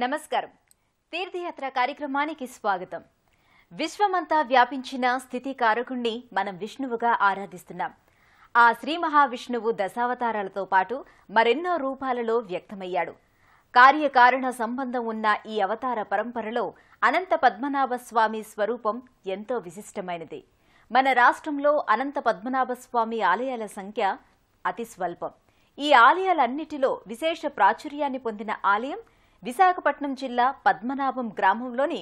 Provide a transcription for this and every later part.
నమస్కారం. తీర్థయాత్ర కార్యక్రమానికి స్వాగతం. విశ్వమంతా వ్యాపించిన స్థితి కారకుణ్ణి మనం విష్ణువుగా ఆరాధిస్తున్నాం. ఆ శ్రీ మహావిష్ణువు దశావతారాలతో పాటు మరెన్నో రూపాలలో వ్యక్తమయ్యాడు. కార్యకారణ సంబంధం ఉన్న ఈ అవతార పరంపరలో అనంత పద్మనాభ స్వామి స్వరూపం ఎంతో విశిష్టమైనది. మన రాష్ట్రంలో అనంత పద్మనాభ స్వామి ఆలయాల సంఖ్య అతి స్వల్పం. ఈ ఆలయాలన్నిటిలో విశేష ప్రాచుర్యాన్ని పొందిన ఆలయం విశాఖపట్నం జిల్లా పద్మనాభం గ్రామంలోని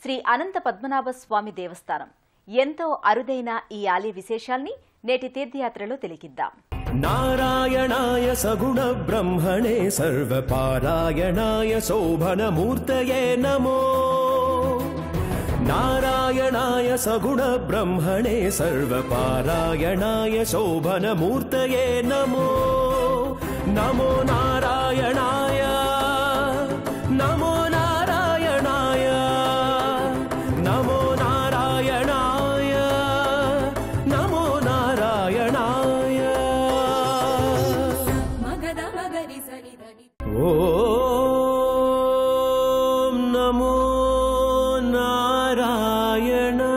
శ్రీ అనంత పద్మనాభ స్వామి దేవస్థానం. ఎంతో అరుదైన ఈ ఆలయ విశేషాల్ని నేటి తీర్థయాత్రలో తెలికిద్దాం. నారాయణాయ సగుణ బ్రహ్మణే సర్వపారాయణాయ శోభనమూర్తయే నమో. నారాయణాయ సగుణ బ్రహ్మణే సర్వపారాయణాయ శోభనమూర్తయే నమో. నమో నారాయణాయ నమో నారాయణాయ నమో నారాయణాయ నమో నారాయణాయ. ఓం నమో నారాయణాయ.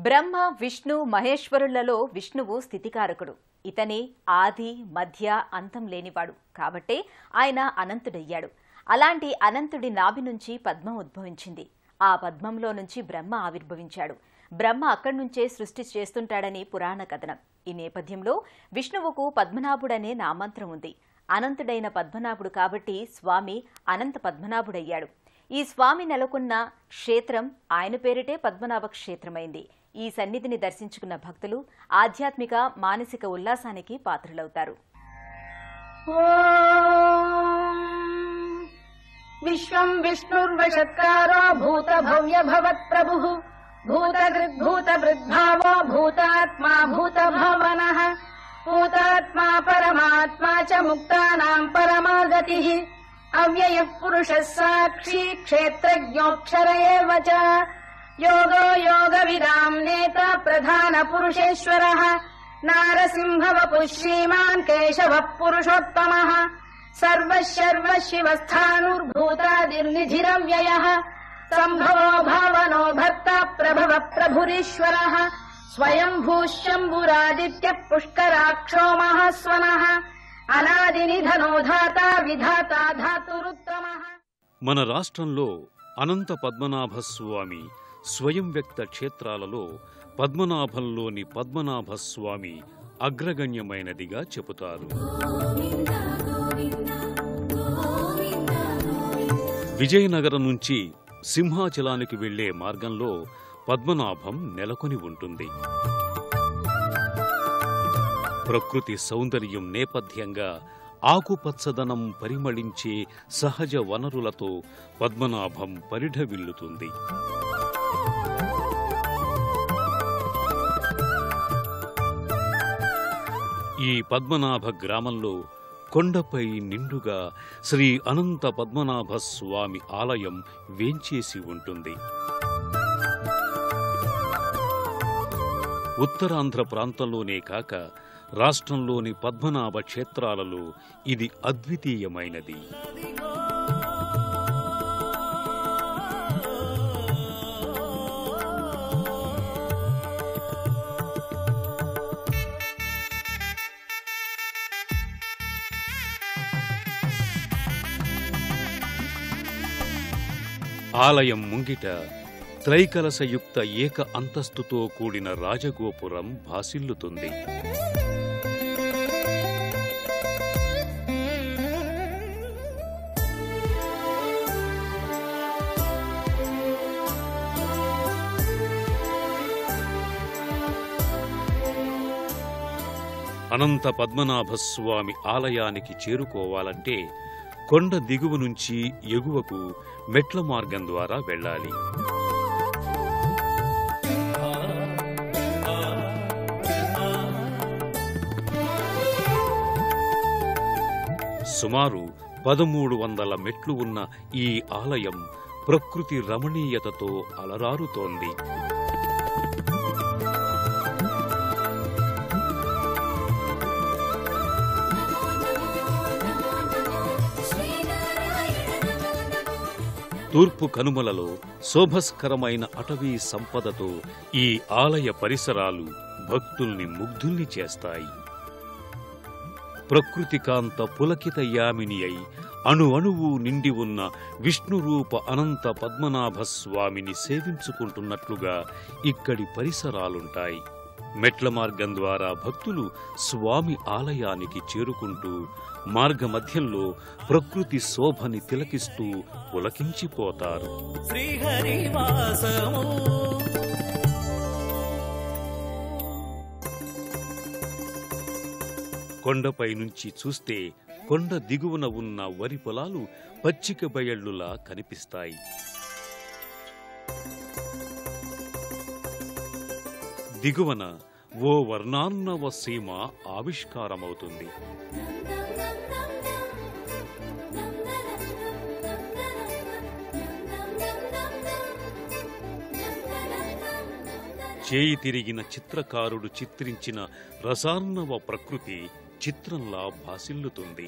బ్రహ్మ, విష్ణు, మహేశ్వరులలో విష్ణువు స్థితికారకుడు. ఇతనే ఆది, మధ్య, అంతం లేనివాడు. కాబట్టే ఆయన అనంతుడయ్యాడు. అలాంటి అనంతుడి నాభి నుంచి పద్మం ఉద్భవించింది. ఆ పద్మంలో నుంచి బ్రహ్మ ఆవిర్భవించాడు. బ్రహ్మ అక్కడి నుంచే సృష్టి చేస్తుంటాడని పురాణ కథనం. ఈ నేపథ్యంలో విష్ణువుకు పద్మనాభుడనే నామంత్రం ఉంది. అనంతుడైన పద్మనాభుడు కాబట్టి స్వామి అనంత పద్మనాభుడయ్యాడు. ఈ స్వామి నెలకొన్న క్షేత్రం ఆయన పేరిటే పద్మనాభ క్షేత్రమైంది. ఈ సన్నిధిని దర్శించుకున్న భక్తులు ఆధ్యాత్మిక, మానసిక ఉల్లాసానికి పాత్రులవుతారు. విశ్వం విష్ణుర్వషత్కారో భూత భవ్య భవత్ ప్రభుః భూతగృద్భూత వృద్భావో భూతాత్మా భూత భవనః భూతాత్మా పరమాత్మా చ ముక్తానాం పరమాగతిః అవ్యయః పురుషः సాక్షి క్షేత్రజ్ఞోక్షర ఏవ చ యోగో యోగవిదాం నేత ప్రధాన పురుషేశ్వరః నారసింహవపుః శ్రీమాన్ కేశవః పురుషోత్తమః సర్వశర్వ శివస్థానుర్భూతాదిర్నిధిరవ్యయః సంభవో భావనో భర్త ప్రభవ ప్రభురీశ్వరః స్వయంభూశంభురాదిత్యః పుష్కరాక్షో మహాస్వనః అనాదినిధనో ధాత విధాత ధాతురుత్తమః. మన రాష్ట్రంలో అనంత పద్మనాభ స్వామి స్వయం వ్యక్త క్షేత్రాలలో పద్మనాభంలోని పద్మనాభ స్వామి అగ్రగణ్యమైనదిగా చెబుతారు. విజయనగరం నుంచి సింహాచలానికి వెళ్లే మార్గంలో పద్మనాభం నెలకొని ఉంటుంది. ప్రకృతి సౌందర్యం నేపథ్యంగా ఆకుపచ్చదనం పరిమళించే సహజ వనరులతో పద్మనాభం పరిఢవిల్లుతుంది. ఈ పద్మనాభ గ్రామంలో కొండపై నిండుగా శ్రీ అనంత పద్మనాభ స్వామి ఆలయం వేంచేసి ఉంటుంది. ఉత్తరాంధ్ర ప్రాంతంలోనే కాక రాష్ట్రంలోని పద్మనాభ క్షేత్రాలలో ఇది అద్వితీయమైనది. ఆలయం ముంగిట త్రైకలశయుక్త ఏక అంతస్తుతో కూడిన రాజగోపురం భాసిల్లుతుంది. అనంత పద్మనాభ స్వామి ఆలయానికి చేరుకోవాలంటే కొండ దిగువ నుంచి ఎగువకు మెట్ల మార్గం ద్వారా వెళ్ళాలి. సుమారు 1300 మెట్లు ఉన్న ఈ ఆలయం ప్రకృతి రమణీయతతో అలరారుతోంది. తూర్పు కనుమలలో శోభస్కరమైన అటవీ సంపదతో ఈ ఆలయ పరిసరాలు భక్తుల్ని ముగ్ధుల్ని చేస్తాయి. ప్రకృతికాంత పులకిత యామిని అయి అణువణువు నిండి ఉన్న విష్ణురూప అనంత పద్మనాభస్వామిని సేవించుకుంటున్నట్లుగా ఇక్కడి పరిసరాలుంటాయి. మెట్ల మార్గం ద్వారా భక్తులు స్వామి ఆలయానికి చేరుకుంటూ మార్గమధ్యంలో ప్రకృతి శోభని తిలకిస్తూ పులకించిపోతారు. శ్రీహరివాసము కొండపై నుంచి చూస్తే కొండ దిగువన ఉన్న వరి పొలాలు పచ్చిక బయళ్లులా కనిపిస్తాయి. దిగువన ఓ వర్ణాన్నవ సీమ ఆవిష్కారమవుతుంది. చేయి తిరిగిన చిత్రకారుడు చిత్రించిన రసార్ణవ ప్రకృతి చిత్రంలా భాసిల్లుతుంది.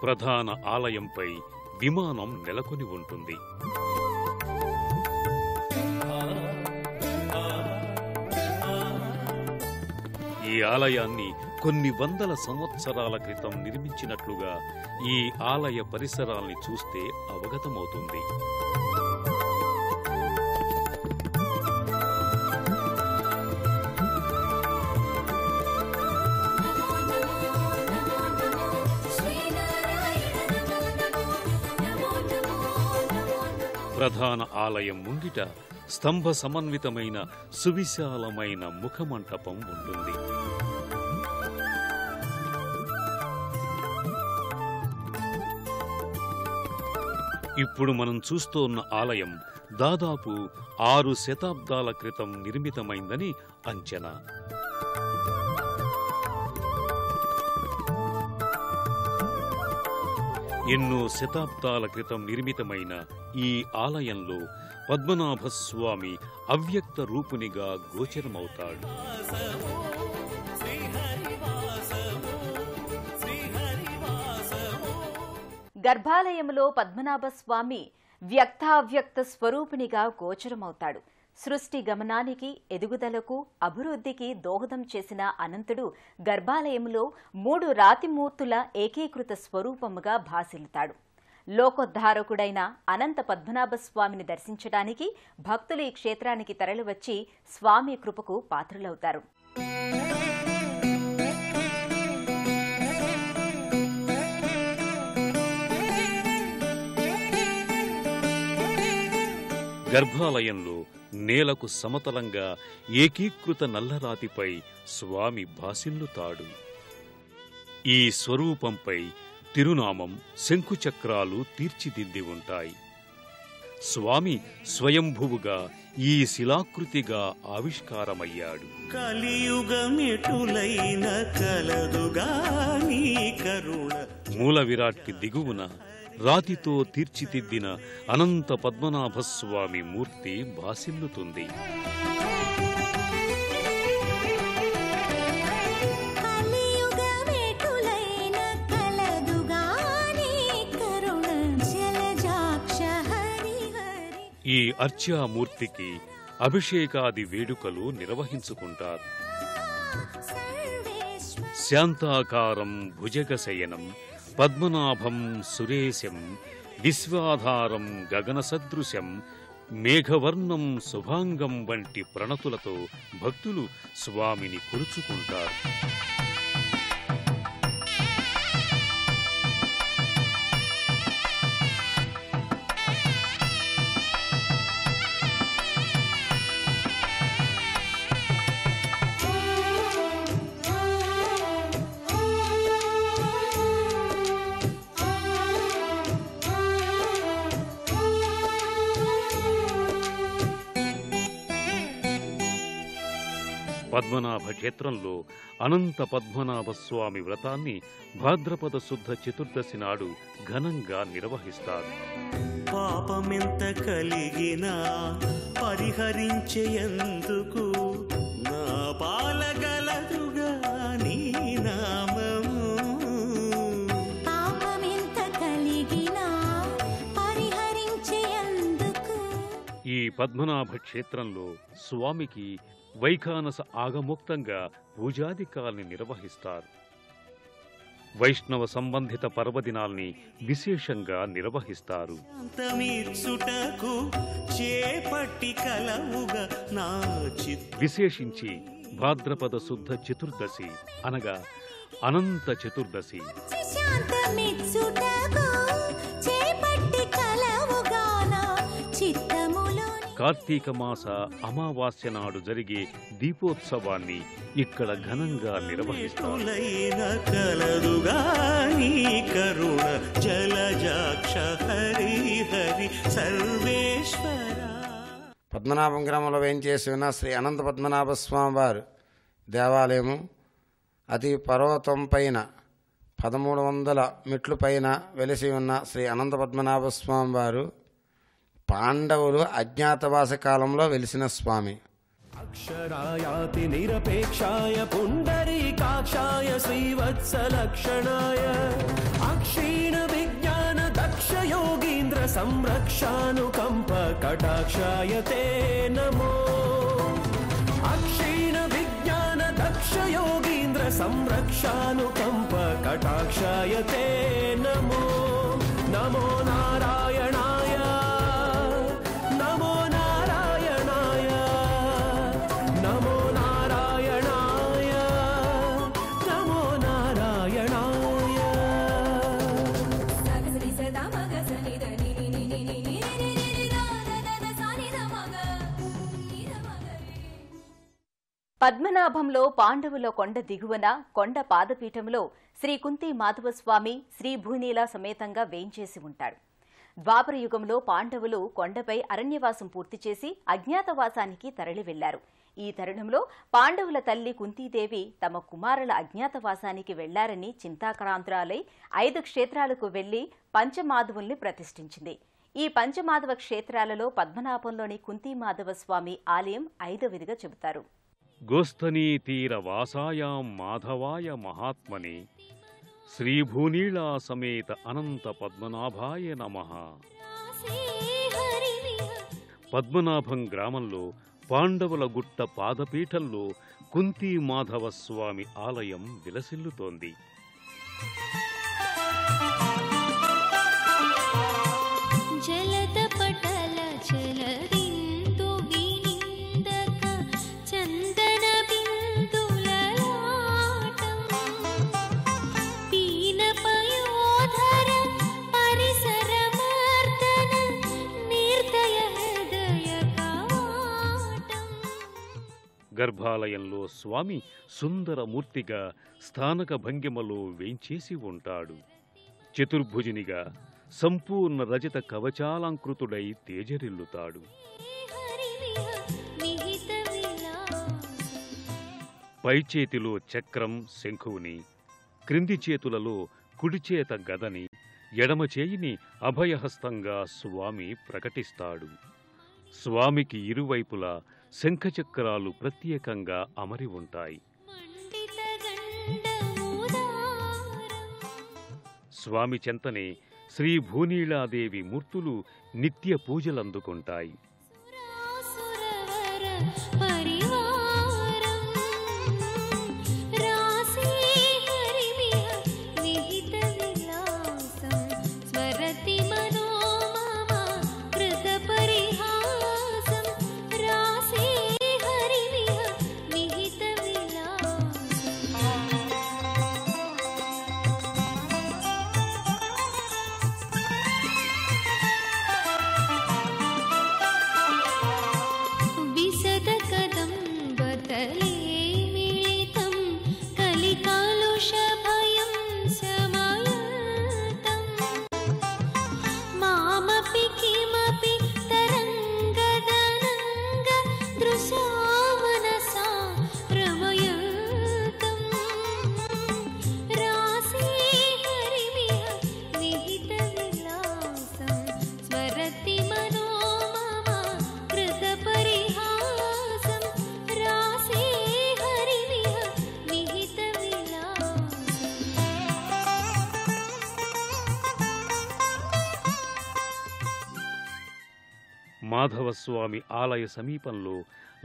ప్రధాన ఆలయంపై విమానం నెలకొని ఉంటుంది. ఈ ఆలయాన్ని కొన్ని వందల సంవత్సరాల క్రితం నిర్మించినట్లుగా ఈ ఆలయ పరిసరాల్ని చూస్తే అవగతమవుతుంది. ప్రధాన ఆలయం ముంగిట స్తంభ సమన్వితమైన సువిశాలమైన ముఖమంటపం ఉంటుంది. ఇప్పుడు మనం చూస్తోన్న ఆలయం దాదాపు 6 శతాబ్దాల క్రితం నిర్మితమైందని అంచనా. ఎన్నో శతాబ్దాల క్రితం నిర్మితమైన ఈ ఆలయంలో పద్మనాభస్వామి అవ్యక్త రూపునిగా గోచరమవుతాడు. గర్భాలయంలో పద్మనాభస్వామి వ్యక్తావ్యక్త స్వరూపిణిగా గోచరమవుతాడు. సృష్టి గమనానికి, ఎదుగుదలకు, అభివృద్ధికి దోహదం చేసిన అనంతుడు గర్భాలయంలో 3 రాతిమూర్తుల ఏకీకృత స్వరూపముగా భాసిల్లుతాడు. లోకోద్ధారకుడైన అనంత పద్మనాభస్వామిని దర్శించడానికి భక్తులు ఈ క్షేత్రానికి తరలివచ్చి స్వామి కృపకు పాత్రులవుతారు. గర్భాలయంలో నేలకు సమతలంగా ఏకీకృత నల్లరాతిపై స్వామి భాసిల్లుతాడు. ఈ స్వరూపంపై తిరునామం, శంకుచక్రాలు తీర్చిదిద్ది ఉంటాయి. స్వామి స్వయంభువుగా ఈ శిలాకృతిగా ఆవిష్కారమయ్యాడు. కలియుగమెటులైన కలదుగా నీ కరుణ. మూల విరాట్కి దిగువన రాతితో తీర్చిదిద్దిన అనంత పద్మనాభస్వామి మూర్తి భాసిల్లుతుంది. ఈ అర్చామూర్తికి అభిషేకాది వేడుకలు నిర్వహించుకుంటారు. శాంతాకారం భుజగశయనం పద్మనాభం సురేశం విశ్వాధారం గగనసదృశం మేఘవర్ణం శుభాంగం వంటి ప్రణతులతో భక్తులు స్వామిని కొలుచుకుంటారు. పద్మనాభ క్షేత్రంలో అనంత పద్మనాభ స్వామి వ్రతాన్ని భాద్రపద శుద్ధ చతుర్దశి నాడు ఘనంగా నిర్వహిస్తారు. పాపమెంత కలిగినా పరిహరించేందుకు నా పాలగలదుగా నీ నామము. పాపమెంత కలిగినా పరిహరించేందుకు. ఈ పద్మనాభ క్షేత్రంలో స్వామికి వైఖానస ఆగమోక్తంగా పూజాధికాల్ని నిర్వహిస్తారు. వైష్ణవ సంబంధిత పర్వదినాల్ని విశేషంగా నిర్వహిస్తారు. శాంతమిచ్చుటకు చేపట్టి కలవుగా నా విశేషించి భాద్రపద శుద్ధ చతుర్దశి అనగా అనంత చతుర్దశి, శాంతమిచ్చుటకు చేపట్టి కలవుగాన చిత్తములోని. కార్తీక మాస అమావాస్య నాడు జరిగే దీపోత్సవాన్ని ఇక్కడ ఘనంగా నిర్వహిస్తారు. చిత్తులైన కలదుగా నీ కరుణ జలజాక్ష హరి హరి సర్వేశ్వర. పద్మనాభం గ్రామంలో వేయించేసి ఉన్న శ్రీ అనంత పద్మనాభ స్వామి వారు దేవాలయము అతి పర్వతం పైన 1300 మెట్లు పైన వెలిసి ఉన్న శ్రీ అనంత పద్మనాభ స్వామి వారు పాండవులు అజ్ఞాతవాస కాలంలో వెలిసిన స్వామి. అక్షరాయాతి నిరపేక్షాయ పుండరీకాక్షాయ శ్రీవత్సలక్షణాయ అక్షీణ విజ్ఞాన దక్ష యోగీంద్ర సంరక్షానుకంప కటాక్షాయ తే నమో. అక్షీణ విజ్ఞాన దక్ష యోగీంద్ర సంరక్షానుకంప కటాక్షాయ తే నమో. నమో నారాయణాయ నమో నారాయణాయ నమో నారాయణాయ నమో నారాయణాయ. పద్మనాభంలో పాండవుల కొండ దిగువన కొండ పాదపీఠంలో శ్రీ కుంతి మాధవస్వామి శ్రీ భూనీల సమేతంగా వేంచేసి ఉంటాడు. ద్వాపర యుగంలో పాండవులు కొండపై అరణ్యవాసం పూర్తి చేసి అజ్ఞాతవాసానికి తరలి వెళ్లారు. ఈ తరుణంలో పాండవుల తల్లి కుంతీదేవి తమ కుమారుల అజ్ఞాతవాసానికి వెళ్లారని చింతాక్రాంతురాలై 5 క్షేత్రాలకు వెళ్లి పంచమాధవుల్ని ప్రతిష్ఠించింది. ఈ పంచమాధవ క్షేత్రాలలో పద్మనాభంలోని కుంతీమాధవ స్వామి ఆలయం 5వదిగా చెబుతారు. గోస్తనీ తీర వాసాయాం మాధవాయ మహాత్మనే శ్రీభూనీళా సమేత అనంత పద్మనాభాయ నమః. పద్మనాభం గ్రామంలో పాండవుల గుట్ట పాదపీఠంలో కుంతీ మాధవ స్వామి ఆలయం విలసిల్లుతోంది. జలద పటల చలదిందు వినిందక చందన బిందులలాటం పీన పయోధర పరిసర మార్దన నిర్దయ హృదయ కవాటం. గర్భాలయంలో స్వామి సుందరమూర్తిగా స్థానక భంగిమలో వేంచేసి ఉంటాడు. చతుర్భుజునిగా సంపూర్ణ రజత కవచాలంకృతుడై తేజరిల్లుతాడు. పైచేతిలో చక్రం శంఖువుని, క్రింది చేతులలో కుడిచేత గదని, ఎడమ చేయిని అభయహస్తంగా స్వామి ప్రకటిస్తాడు. స్వామికి ఇరువైపులా శంఖచక్రాలు ప్రత్యేకంగా అమరి ఉంటాయి. స్వామి చెంతనే శ్రీ భూనీళాదేవి మూర్తులు నిత్య పూజలందుకుంటాయి. విశద మాధవస్వామి ఆలయ సమీపంలో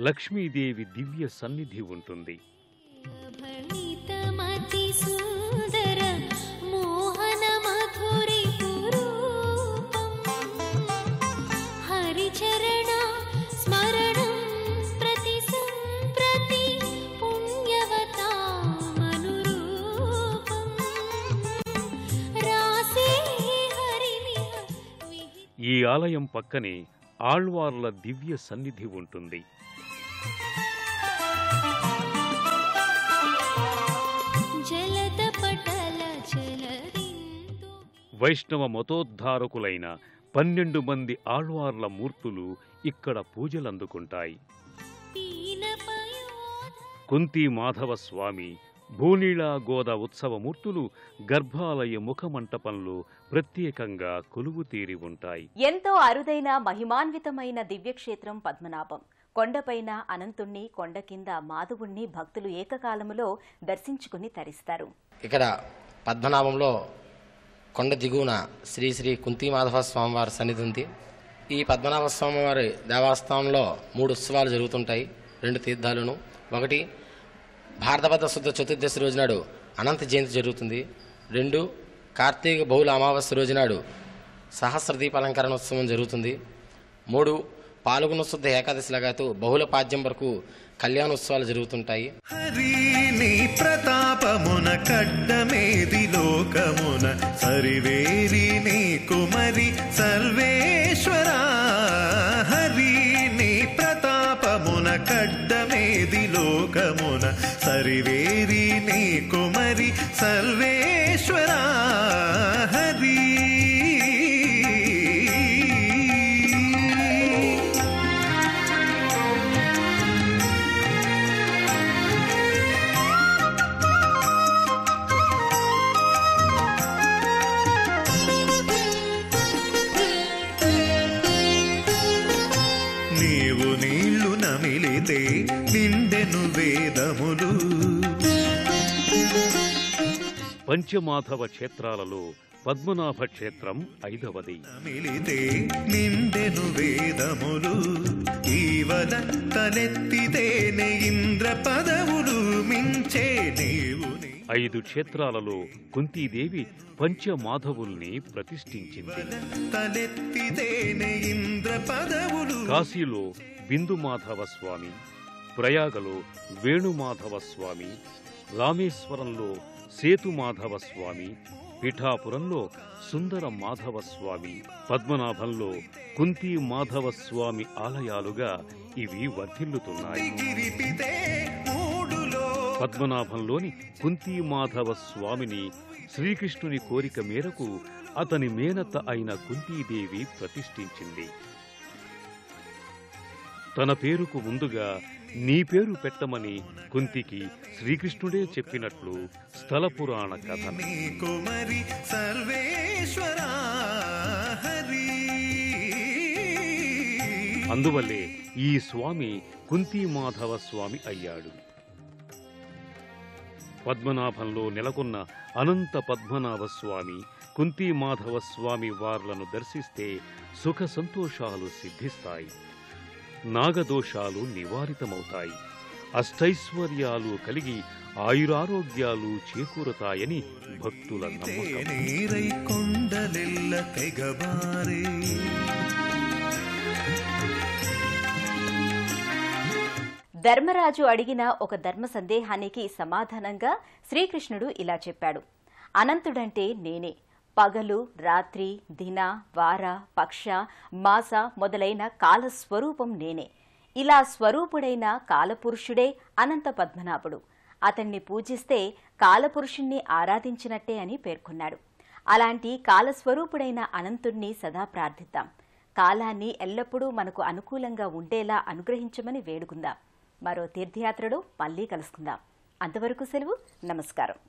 లక్ష్మీదేవి దివ్య సన్నిధి ఉంటుంది. భణితమతి సుందర మోహన మధురి పురూపం హరిచరణ స్మరణం ప్రతి సంప్రతి పుణ్యవతామనురూపం రాసే హరివిహ ఈ ఆలయం పక్కనే ఆళ్వార్ల దివ్య సన్నిధి ఉంటుంది. వైష్ణవ మతోద్ధారకులైన 12 మంది ఆళ్వార్ల మూర్తులు ఇక్కడ పూజలందుకుంటాయి. కుంతి మాధవ స్వామి, భూనీళా గోద ఉత్సవమూర్తులు గర్భాలయ ముఖమంటపంలో ప్రత్యేకంగా కొలువు తీరి ఉంటాయి. ఎంతో అరుదైన మహిమాన్వితమైన దివ్యక్షేత్రం పద్మనాభం. కొండపైన అనంతుణ్ణి, కొండ కింద మాధవుణ్ణి భక్తులు ఏకకాలములో దర్శించుకుని తరిస్తారు. ఇక్కడ పద్మనాభంలో కొండ దిగువన శ్రీ శ్రీ కుంతిమాధవ స్వామివారి సన్నిధి ఉంది. ఈ పద్మనాభ స్వామివారి దేవస్థానంలో 3 ఉత్సవాలు జరుగుతుంటాయి, 2 తీర్థాలను. ఒకటి భారతభద్ర శుద్ధ చతుర్దశి రోజునాడు అనంత జయంతి జరుగుతుంది. 2 కార్తీక బహుళ అమావాస్య రోజునాడు సహస్ర దీపాలంకరణ ఉత్సవం జరుగుతుంది. 3 పాల్గొన శుద్ధ ఏకాదశి లగాతూ బహుళ పాద్యం వరకు కళ్యాణ ఉత్సవాలు జరుగుతుంటాయి. హరి నీ ప్రతాపమున కడ్డమేది లోకమున సరివేరి నీ కుమరి సర్వేశ్వర. హరి నీ ప్రతాపమున కడ్డమేది లోకమున సరివేరి నీ కుమరి సర్వేశ్వర. హరి నీవు నీళ్లు నమిలితే నిండెను వేదములు. పంచమాధవ క్షేత్రాలలో పద్మనాభ క్షేత్రం 5వది. నమిలితే నిండెను వేదములు. ఈవల తలెత్తితేనే ఇంద్ర పదవులు మించే నీవు. 5 క్షేత్రాలలో కుంతీదేవి పంచమాధవుల్ని ప్రతిష్ఠించింది. తలెత్తితేనే ఇంద్ర పదవులు. కాశీలో బిందుమాధవ స్వామి, ప్రయాగలో వేణుమాధవ స్వామి, రామేశ్వరంలో సేతుమాధవ స్వామి, పిఠాపురంలో సుందర మాధవ స్వామి, పద్మనాభంలో కుంతి మాధవ స్వామి ఆలయాలుగా ఇవి వర్ధిల్లుతున్నాయి. పద్మనాభంలోని కుంతి మాధవ స్వామిని శ్రీకృష్ణుని కోరిక మేరకు అతని మేనత్త అయిన కుంతీదేవి ప్రతిష్ఠించింది. తన పేరుకు ముందుగా నీ పేరు పెట్టమని కుంతికి శ్రీకృష్ణుడే చెప్పినట్లు స్థల పురాణ కథనం. అందువల్లే ఈ స్వామి కుంతి మాధవ స్వామి అయ్యాడు. పద్మనాభంలో నెలకొన్న అనంత పద్మనాభ స్వామి, కుంతి మాధవ స్వామి వార్లను దర్శిస్తే సుఖ సంతోషాలు సిద్ధిస్తాయి, నాగదోషాలు నివారితమవుతాయి, అష్టైశ్వర్యాలు కలిగి ఆయురారోగ్యాలు చేకూరతాయని భక్తుల నమ్మకం. ధర్మరాజు అడిగిన ఒక ధర్మ సందేహానికి సమాధానంగా శ్రీకృష్ణుడు ఇలా చెప్పాడు: అనంతుడంటే నేనే. పగలు, రాత్రి, దిన, వార, పక్ష, మాస మొదలైన కాలస్వరూపం నేనే. ఇలా స్వరూపుడైన కాలపురుషుడే అనంత పద్మనాభుడు. అతన్ని పూజిస్తే కాలపురుషుణ్ణి ఆరాధించినట్టే అని పేర్కొన్నాడు. అలాంటి కాలస్వరూపుడైన అనంతుణ్ణి సదా ప్రార్థిద్దాం. కాలాన్ని ఎల్లప్పుడూ మనకు అనుకూలంగా ఉండేలా అనుగ్రహించమని వేడుకుందాం. మరో తీర్థయాత్రలో మళ్లీ కలుసుకుందాం. అంతవరకు సెలవు. నమస్కారం.